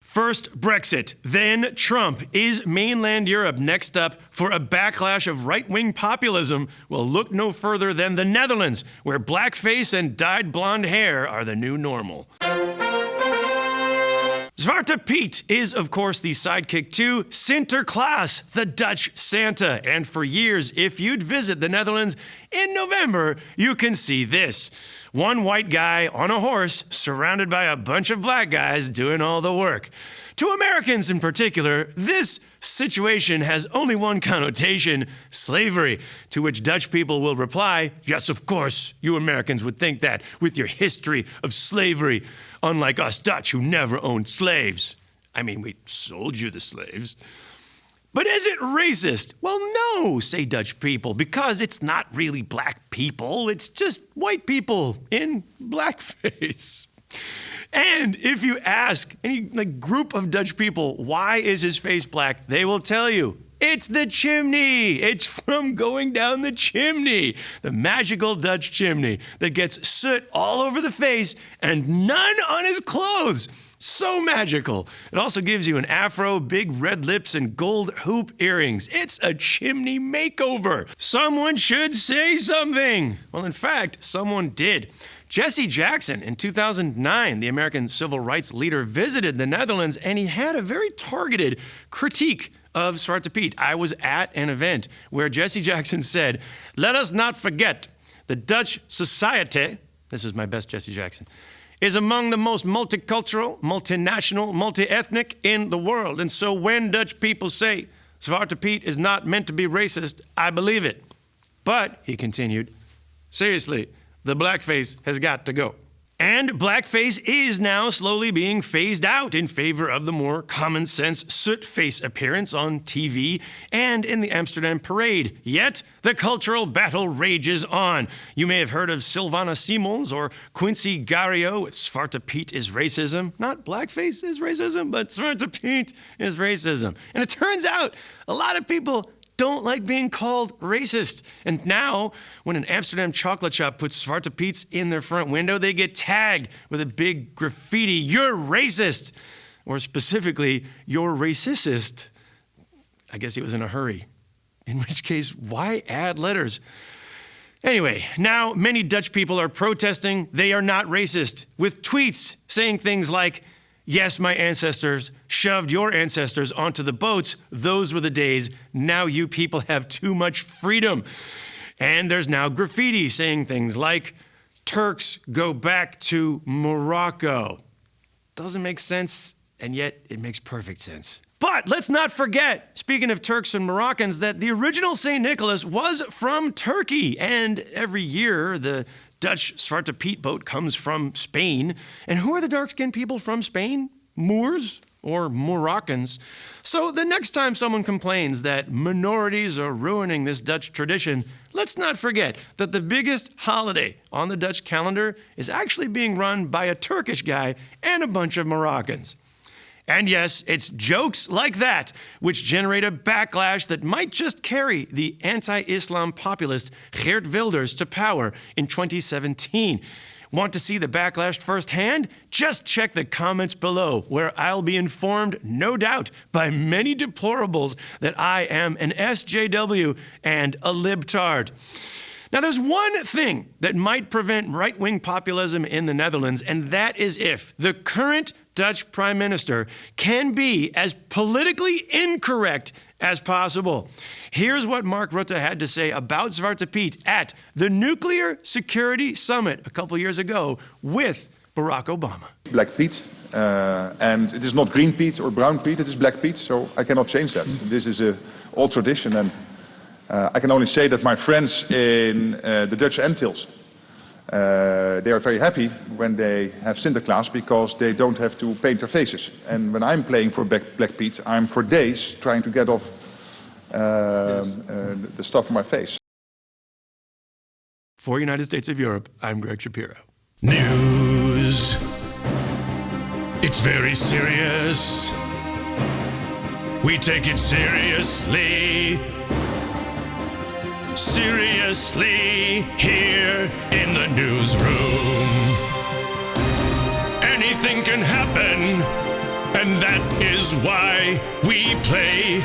First Brexit, then Trump. Is mainland Europe next up for a backlash of right-wing populism? Well, look no further than the Netherlands, where blackface and dyed blonde hair are the new normal. Zwarte Piet is, of course, the sidekick to Sinterklaas, the Dutch Santa. And for years, if you'd visit the Netherlands in November, you can see this. One white guy on a horse surrounded by a bunch of black guys doing all the work. To Americans in particular, this situation has only one connotation: slavery, to which Dutch people will reply, yes, of course, you Americans would think that with your history of slavery, unlike us Dutch who never owned slaves. I mean, we sold you the slaves. But is it racist? Well, no, say Dutch people, because it's not really black people. It's just white people in blackface. And if you ask any group of Dutch people, why is his face black? They will tell you, it's the chimney. It's from going down the chimney, the magical Dutch chimney that gets soot all over the face and none on his clothes. So magical. It also gives you an afro, big red lips, and gold hoop earrings. It's a chimney makeover. Someone should say something. Well, in fact, someone did. Jesse Jackson, in 2009, the American civil rights leader, visited the Netherlands, and he had a very targeted critique of Zwarte Piet. I was at an event where Jesse Jackson said, "Let us not forget, the Dutch society," this is my best Jesse Jackson, "is among the most multicultural, multinational, multi-ethnic in the world. And so when Dutch people say Zwarte Piet is not meant to be racist, I believe it. But," he continued, "seriously, the blackface has got to go." And blackface is now slowly being phased out in favor of the more common sense soot face appearance on TV and in the Amsterdam parade. Yet, the cultural battle rages on. You may have heard of Sylvana Simons or Quincy Gario with Zwarte Piet is racism. Not blackface is racism, but Zwarte Piet is racism. And it turns out a lot of people don't like being called racist. And now, when an Amsterdam chocolate shop puts Zwarte Piets in their front window, they get tagged with a big graffiti, "You're racist," or specifically, "You're racist." I guess he was in a hurry. In which case, why add letters? Anyway, now many Dutch people are protesting they are not racist, with tweets saying things like, "Yes, my ancestors shoved your ancestors onto the boats. Those were the days. Now you people have too much freedom." And there's now graffiti saying things like, "Turks go back to Morocco." Doesn't make sense, and yet it makes perfect sense. But let's not forget, speaking of Turks and Moroccans, that the original St. Nicholas was from Turkey. And every year, the Dutch Zwarte Piet boat comes from Spain. And who are the dark-skinned people from Spain? Moors or Moroccans. So the next time someone complains that minorities are ruining this Dutch tradition, let's not forget that the biggest holiday on the Dutch calendar is actually being run by a Turkish guy and a bunch of Moroccans. And yes, it's jokes like that which generate a backlash that might just carry the anti-Islam populist Geert Wilders to power in 2017. Want to see the backlash firsthand? Just check the comments below, where I'll be informed, no doubt, by many deplorables that I am an SJW and a libtard. Now, there's one thing that might prevent right-wing populism in the Netherlands, and that is if the current Dutch Prime Minister can be as politically incorrect as possible. Here's what Mark Rutte had to say about Zwarte Piet at the Nuclear Security Summit a couple years ago with Barack Obama. Black Piet, and it is not green Piet or brown Piet, it is Black Piet, so I cannot change that. This is an old tradition, and I can only say that my friends in the Dutch Antilles, they are very happy when they have Sinterklaas because they don't have to paint their faces. And when I'm playing for Black Piet, I'm for days trying to get off the stuff on my face. For United States of Europe, I'm Greg Shapiro. News. It's very serious. We take it seriously. Seriously, here in the newsroom. Anything can happen, And that is why we play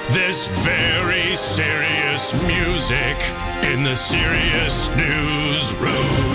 this very serious music in the serious newsroom.